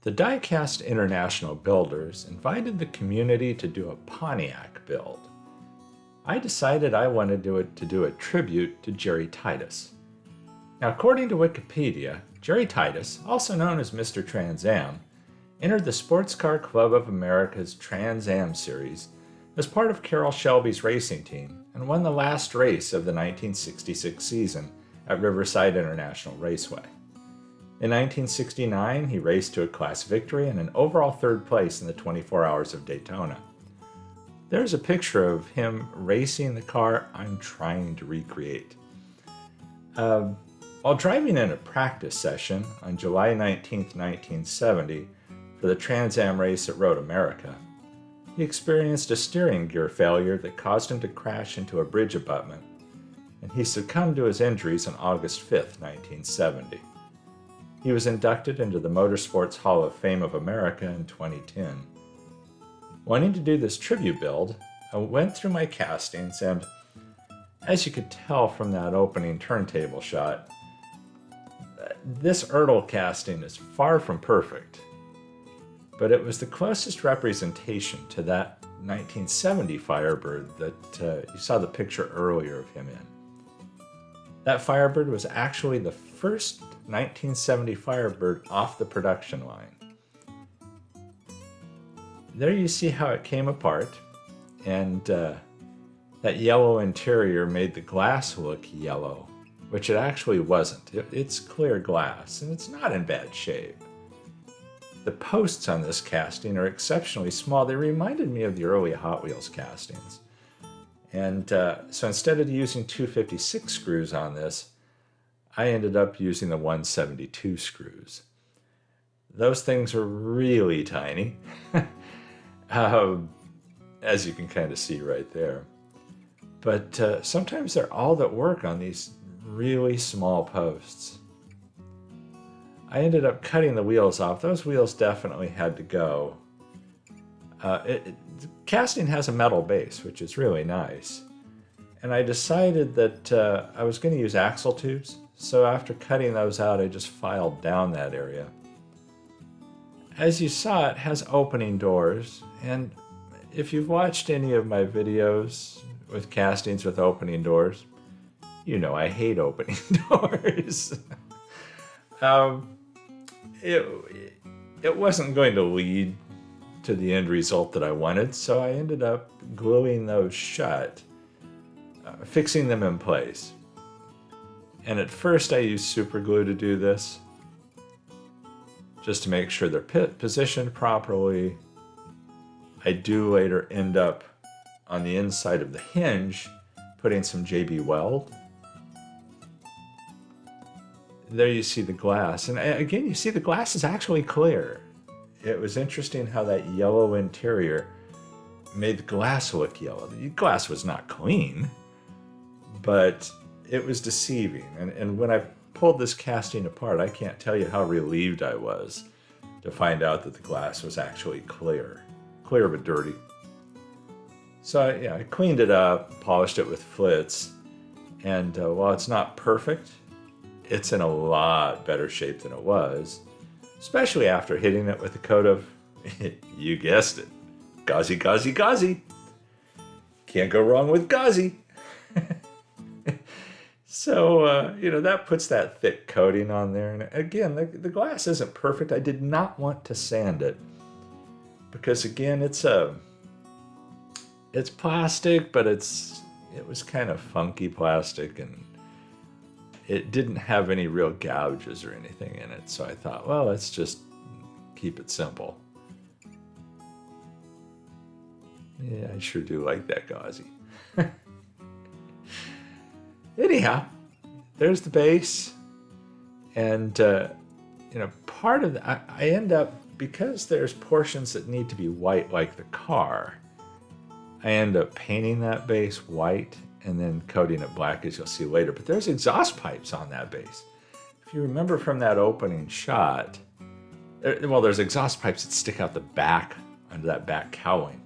The Diecast International builders invited the community to do a Pontiac build. I decided I wanted to do a tribute to Jerry Titus. Now, according to Wikipedia, Jerry Titus, also known as Mr. Trans Am, entered the Sports Car Club of America's Trans Am series as part of Carroll Shelby's racing team and won the last race of the 1966 season at Riverside International Raceway. In 1969, he raced to a class victory and an overall third place in the 24 Hours of Daytona. There's a picture of him racing the car I'm trying to recreate. While driving in a practice session on July 19, 1970, for the Trans Am race at Road America, he experienced a steering gear failure that caused him to crash into a bridge abutment, and he succumbed to his injuries on August 5, 1970. He was inducted into the Motorsports Hall of Fame of America in 2010. Wanting to do this tribute build, I went through my castings and, as you could tell from that opening turntable shot, this Ertl casting is far from perfect, but it was the closest representation to that 1970 Firebird that you saw the picture earlier of him in. That Firebird was actually the first 1970 Firebird off the production line. There you see how it came apart, and that yellow interior made the glass look yellow, which it actually wasn't. It's clear glass, and it's not in bad shape. The posts on this casting are exceptionally small. They reminded me of the early Hot Wheels castings. And so instead of using 256 screws on this, I ended up using the 172 screws. Those things are really tiny, as you can kind of see right there. But sometimes they're all that work on these really small posts. I ended up cutting the wheels off. Those wheels definitely had to go. The casting has a metal base, which is really nice. And I decided that I was going to use axle tubes. So after cutting those out, I just filed down that area. As you saw, it has opening doors. And if you've watched any of my videos with castings with opening doors, you know I hate opening doors. It wasn't going to lead to the end result that I wanted, so I ended up gluing those shut, fixing them in place. And at first I used super glue to do this, just to make sure they're positioned properly. I do later end up on the inside of the hinge putting some JB Weld. There you see the glass, and again you see the glass is actually clear. It was interesting how that yellow interior made the glass look yellow. The glass was not clean, but it was deceiving. And when I pulled this casting apart, I can't tell you how relieved I was to find out that the glass was actually clear but dirty. So I cleaned it up, polished it with flits, and while it's not perfect, it's in a lot better shape than it was, especially after hitting it with a coat of, you guessed it, gauzy, gauzy, gauzy. Can't go wrong with gauzy. So, that puts that thick coating on there. And again, the glass isn't perfect. I did not want to sand it because, again, it's plastic, but it was kind of funky plastic, and it didn't have any real gouges or anything in it. So I thought, well, let's just keep it simple. Yeah, I sure do like that gauzy. Anyhow, there's the base. And, part of I end up, because there's portions that need to be white like the car, I end up painting that base white and then coating it black, as you'll see later. But there's exhaust pipes on that base. If you remember from that opening shot, there's exhaust pipes that stick out the back under that back cowling.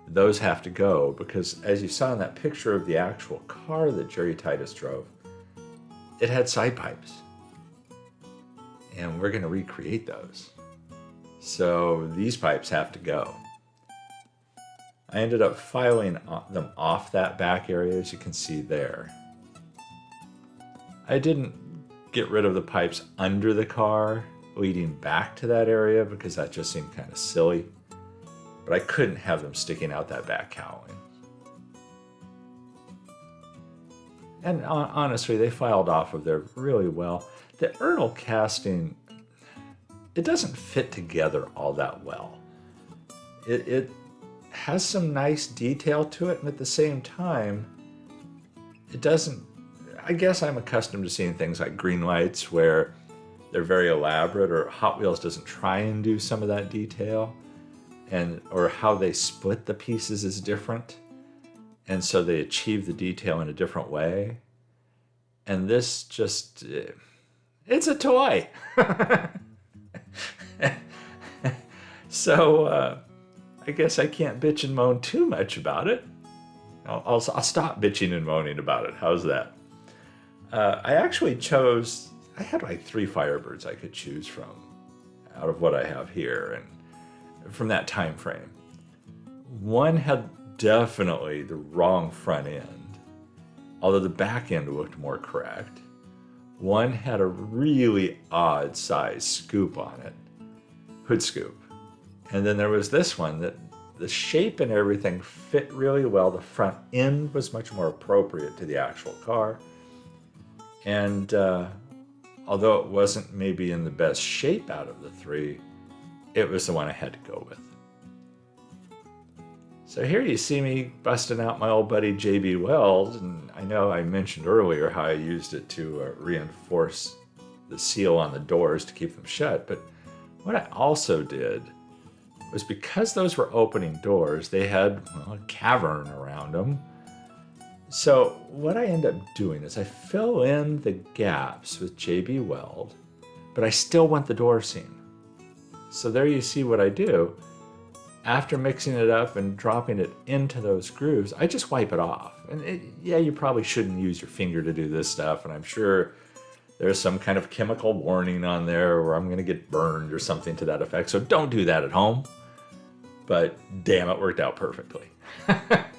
Those have to go because, as you saw in that picture of the actual car that Jerry Titus drove, it had side pipes. And we're going to recreate those. So these pipes have to go. I ended up filing them off that back area, as you can see there. I didn't get rid of the pipes under the car leading back to that area because that just seemed kind of silly. But I couldn't have them sticking out that back cowling. And honestly, they filed off of there really well. The Ertl casting, it doesn't fit together all that well. It has some nice detail to it, and at the same time, it doesn't. I guess I'm accustomed to seeing things like green lights where they're very elaborate, or Hot Wheels doesn't try and do some of that detail, or how they split the pieces is different, and so they achieve the detail in a different way. And this just, it's a toy. So I guess I can't bitch and moan too much about it. I'll stop bitching and moaning about it. How's that? I actually chose, I had like 3 Firebirds I could choose from out of what I have here and from that time frame. One had definitely the wrong front end, although the back end looked more correct. One had a really odd size scoop on it, hood scoop. And then there was this one that the shape and everything fit really well. The front end was much more appropriate to the actual car. And although it wasn't maybe in the best shape out of the 3, it was the one I had to go with. So here you see me busting out my old buddy JB Weld, and I know I mentioned earlier how I used it to reinforce the seal on the doors to keep them shut, but what I also did was, because those were opening doors, they had a cavern around them. So what I end up doing is I fill in the gaps with JB Weld, but I still want the door seam. So there you see what I do. After mixing it up and dropping it into those grooves, I just wipe it off. And yeah, you probably shouldn't use your finger to do this stuff, and I'm sure there's some kind of chemical warning on there where I'm going to get burned or something to that effect. So don't do that at home. But damn, it worked out perfectly.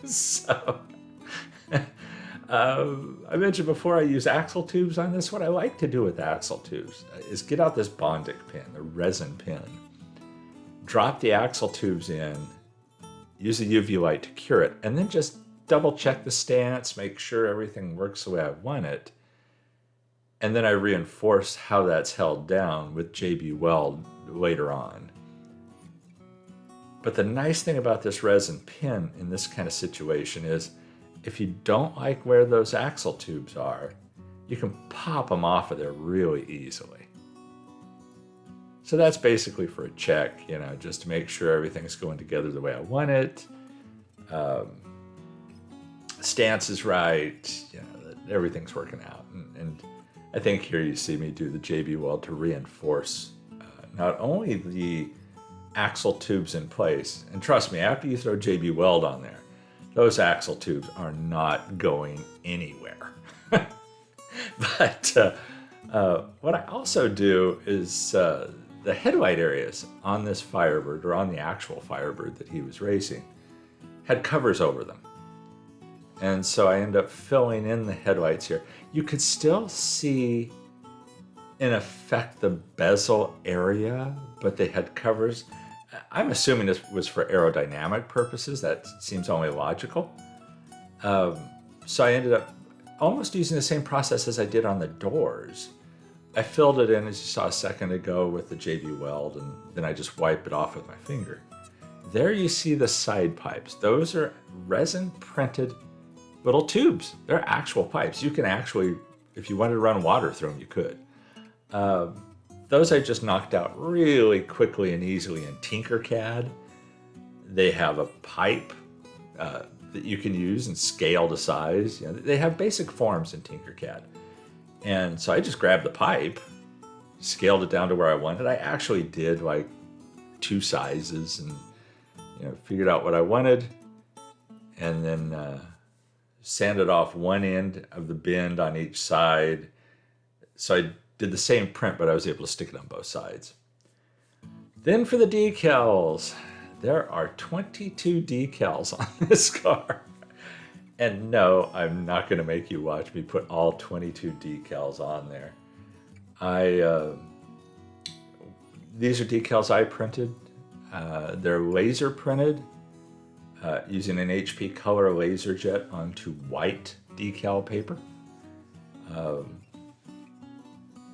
So I mentioned before I use axle tubes on this. What I like to do with axle tubes is get out this Bondic pin, the resin pin, drop the axle tubes in, use a UV light to cure it, and then just double check the stance, make sure everything works the way I want it. And then I reinforce how that's held down with JB Weld later on. But the nice thing about this resin pin in this kind of situation is, if you don't like where those axle tubes are, you can pop them off of there really easily. So that's basically for a check, just to make sure everything's going together the way I want it. Stance is right, that everything's working out. And I think here you see me do the JB Weld to reinforce not only the axle tubes in place, and trust me, after you throw JB Weld on there, those axle tubes are not going anywhere. But what I also do is the headlight areas on this Firebird, or on the actual Firebird that he was racing, had covers over them. And so I end up filling in the headlights here. You could still see, in effect, the bezel area, but they had covers. I'm assuming this was for aerodynamic purposes. That seems only logical. So I ended up almost using the same process as I did on the doors. I filled it in, as you saw a second ago, with the JB Weld, and then I just wipe it off with my finger. There you see the side pipes. Those are resin printed little tubes. They're actual pipes. You can actually, if you wanted to run water through them, you could. Those I just knocked out really quickly and easily in Tinkercad. They have a pipe that you can use and scale to size. They have basic forms in Tinkercad. And so I just grabbed the pipe, scaled it down to where I wanted. I actually did like 2 sizes and figured out what I wanted, and then sanded off one end of the bend on each side. So I did the same print, but I was able to stick it on both sides. Then for the decals, there are 22 decals on this car. And no, I'm not going to make you watch me put all 22 decals on there. These are decals I printed. They're laser printed using an HP Color laser jet onto white decal paper.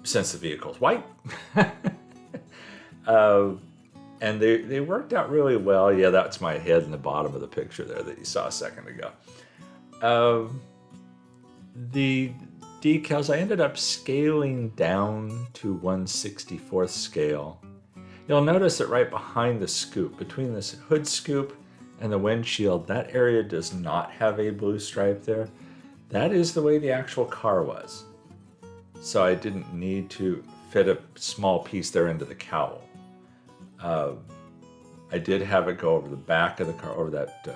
Since the vehicle's white. And they worked out really well. Yeah, that's my head in the bottom of the picture there that you saw a second ago. The decals, I ended up scaling down to 1/64th scale. You'll notice that right behind the scoop, between this hood scoop and the windshield, that area does not have a blue stripe there. That is the way the actual car was. So I didn't need to fit a small piece there into the cowl. I did have it go over the back of the car, over that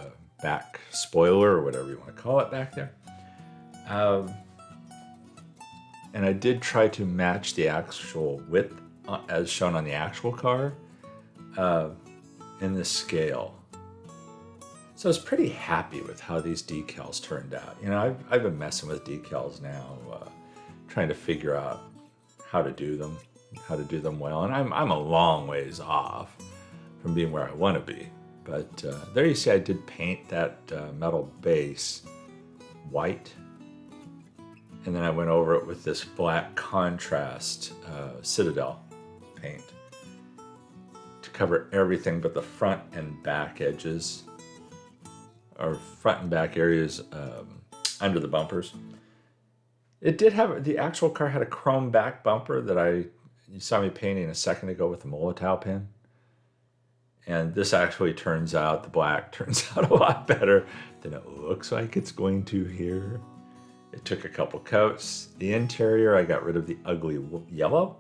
back spoiler or whatever you want to call it back there. And I did try to match the actual width as shown on the actual car in the scale. So I was pretty happy with how these decals turned out. You know, I've been messing with decals now, trying to figure out how to do them well. And I'm a long ways off from being where I want to be. But there you see I did paint that metal base white. And then I went over it with this black contrast Citadel paint to cover everything but the front and back edges, or front and back areas under the bumpers. It did have, the actual car had a chrome back bumper that you saw me painting a second ago with the Molotow pen. And this actually turns out, the black turns out a lot better than it looks like it's going to here. It took a couple coats. The interior, I got rid of the ugly yellow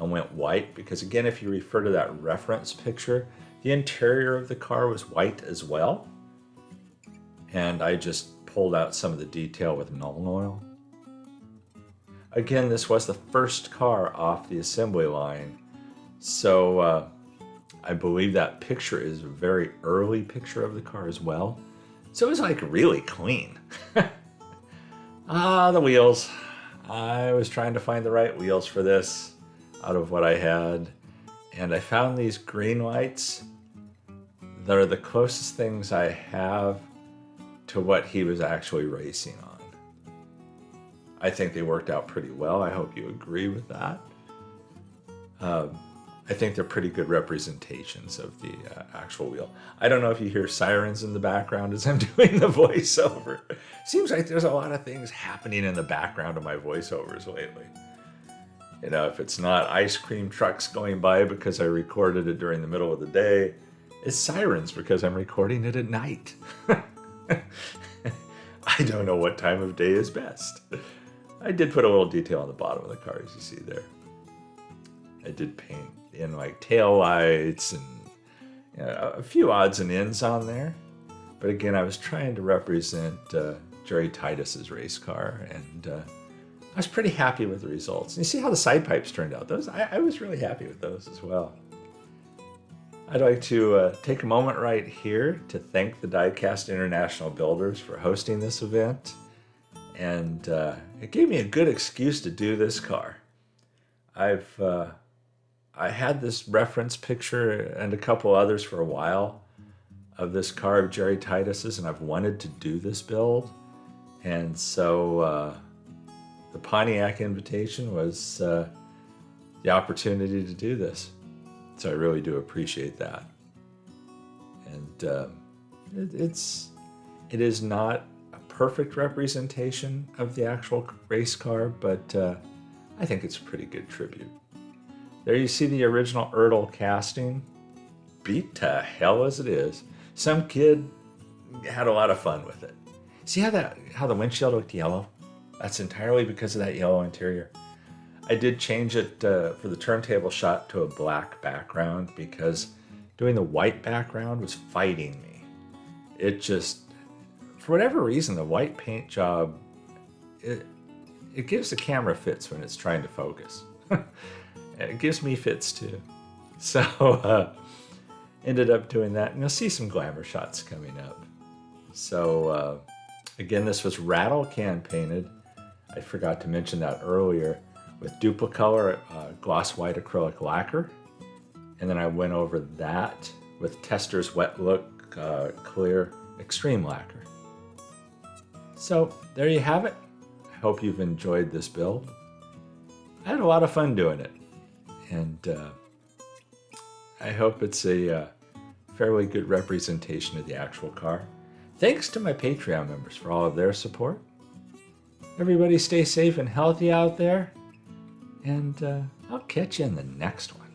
and went white because, again, if you refer to that reference picture, the interior of the car was white as well. And I just pulled out some of the detail with Nuln Oil. Again, this was the first car off the assembly line, so I believe that picture is a very early picture of the car as well. So it was like really clean. The wheels. I was trying to find the right wheels for this out of what I had, and I found these green lights that are the closest things I have to what he was actually racing on. I think they worked out pretty well. I hope you agree with that. I think they're pretty good representations of the actual wheel. I don't know if you hear sirens in the background as I'm doing the voiceover. Seems like there's a lot of things happening in the background of my voiceovers lately. You know, if it's not ice cream trucks going by because I recorded it during the middle of the day, it's sirens because I'm recording it at night. I don't know what time of day is best. I did put a little detail on the bottom of the car, as you see there. I did paint in like tail lights and a few odds and ends on there. But again, I was trying to represent Jerry Titus's race car, and I was pretty happy with the results. And you see how the side pipes turned out. Those I was really happy with those as well. I'd like to take a moment right here to thank the Diecast International Builders for hosting this event. And it gave me a good excuse to do this car. I had this reference picture and a couple others for a while of this car of Jerry Titus's, and I've wanted to do this build. And so the Pontiac invitation was the opportunity to do this. So I really do appreciate that. And it is not a perfect representation of the actual race car, but I think it's a pretty good tribute. There you see the original Ertl casting. Beat to hell as it is. Some kid had a lot of fun with it. See how the windshield looked yellow? That's entirely because of that yellow interior. I did change it for the turntable shot to a black background because doing the white background was fighting me. It just, for whatever reason, the white paint job, it gives the camera fits when it's trying to focus. It gives me fits too. So ended up doing that, and you'll see some glamour shots coming up. So again, this was rattle can painted. I forgot to mention that earlier, with Duplicolor gloss white acrylic lacquer. And then I went over that with Tester's Wet Look Clear Extreme Lacquer. So there you have it. I hope you've enjoyed this build. I had a lot of fun doing it. And I hope it's a fairly good representation of the actual car. Thanks to my Patreon members for all of their support. Everybody stay safe and healthy out there. And I'll catch you in the next one.